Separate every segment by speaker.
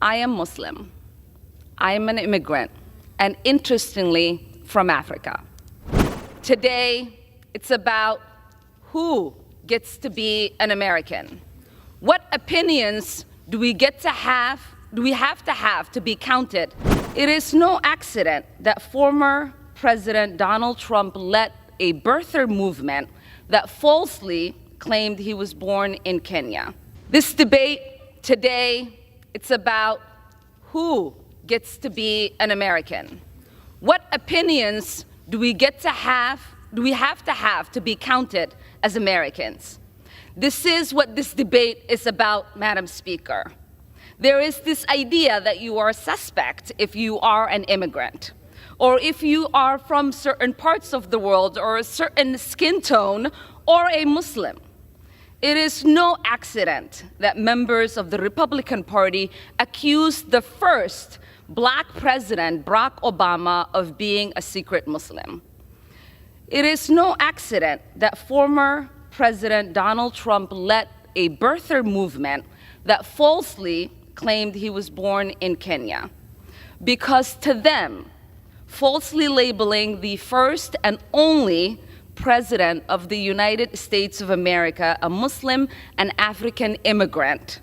Speaker 1: I am Muslim. I am an immigrant, and interestingly, from Africa. Today, it's about who gets to be an American. What opinions do we have to be counted? It is no accident that former President Donald Trump led a birther movement that falsely claimed he was born in Kenya. This debate today, it's about who gets to be an American. What opinions do we have to be counted as Americans? This is what this debate is about, Madam Speaker. There is this idea that you are a suspect if you are an immigrant, or if you are from certain parts of the world, or a certain skin tone, or a Muslim. It is no accident that members of the Republican Party accused the first Black president, Barack Obama, of being a secret Muslim. It is no accident that former President Donald Trump led a birther movement that falsely claimed he was born in Kenya. Because to them, falsely labeling the first and only President of the United States of America a Muslim and African immigrant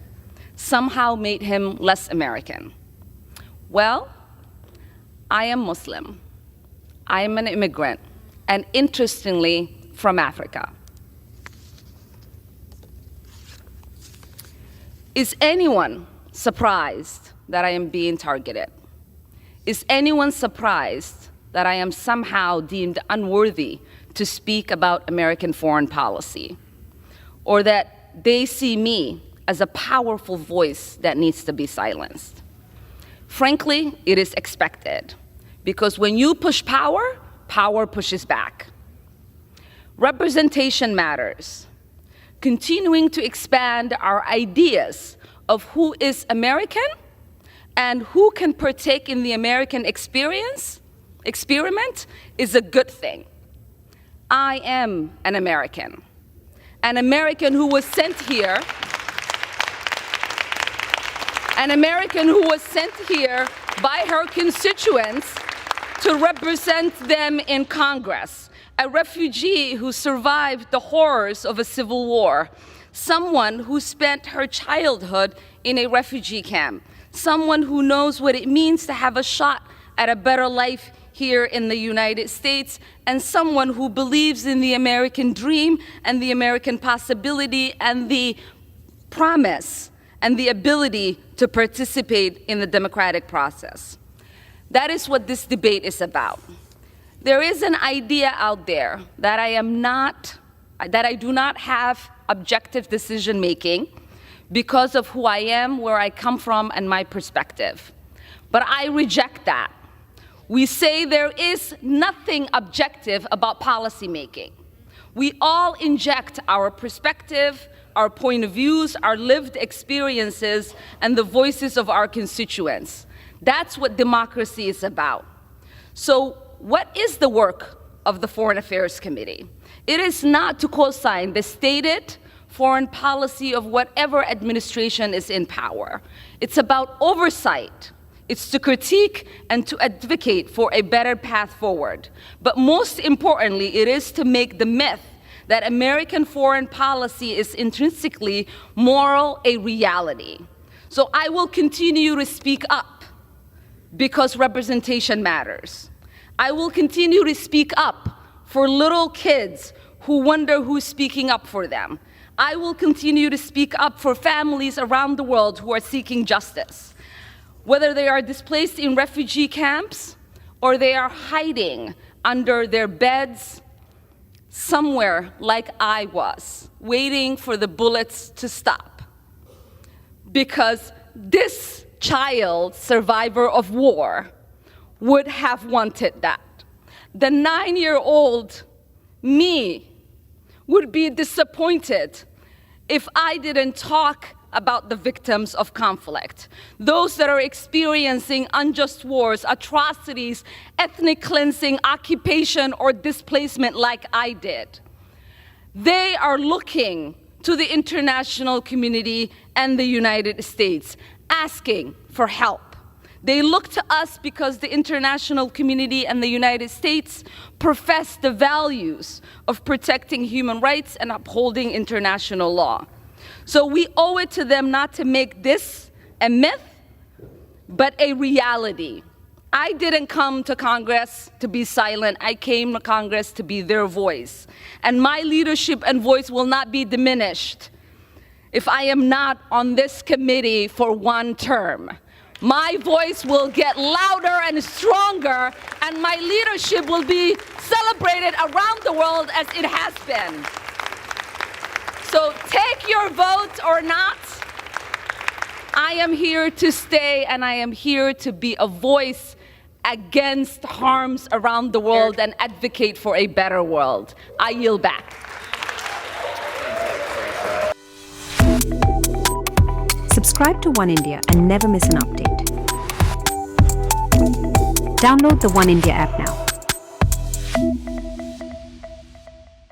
Speaker 1: somehow made him less American. Well, I am Muslim. I am an immigrant, and interestingly, from Africa. Is anyone surprised that I am being targeted? Is anyone surprised that I am somehow deemed unworthy to speak about American foreign policy, or that they see me as a powerful voice that needs to be silenced? Frankly, it is expected, because when you push power, power pushes back. Representation matters. Continuing to expand our ideas of who is American and who can partake in the American experiment is a good thing. I am an American who was sent here, by her constituents to represent them in Congress, a refugee who survived the horrors of a civil war, someone who spent her childhood in a refugee camp, someone who knows what it means to have a shot at a better life here in the United States, and someone who believes in the American dream and the American possibility and the promise and the ability to participate in the democratic process. That is what this debate is about. There is an idea out there that I do not have objective decision making because of who I am, where I come from, and my perspective. But I reject that. We say there is nothing objective about policymaking. We all inject our perspective, our point of views, our lived experiences, and the voices of our constituents. That's what democracy is about. So what is the work of the Foreign Affairs Committee? It is not to co-sign the stated foreign policy of whatever administration is in power. It's about oversight. It's to critique and to advocate for a better path forward. But most importantly, it is to make the myth that American foreign policy is intrinsically moral a reality. So I will continue to speak up because representation matters. I will continue to speak up for little kids who wonder who's speaking up for them. I will continue to speak up for families around the world who are seeking justice, whether they are displaced in refugee camps or they are hiding under their beds somewhere like I was, waiting for the bullets to stop. Because this child, survivor of war, would have wanted that. The 9-year-old me would be disappointed if I didn't talk about the victims of conflict, those that are experiencing unjust wars, atrocities, ethnic cleansing, occupation, or displacement like I did. They are looking to the international community and the United States, asking for help. They look to us because the international community and the United States profess the values of protecting human rights and upholding international law. So we owe it to them not to make this a myth, but a reality. I didn't come to Congress to be silent. I came to Congress to be their voice. And my leadership and voice will not be diminished if I am not on this committee for one term. My voice will get louder and stronger, and my leadership will be celebrated around the world as it has been. So take your vote or not. I am here to stay, and I am here to be a voice against harms around the world and advocate for a better world. I yield back.
Speaker 2: Subscribe to One India and never miss an update. Download the One India app now.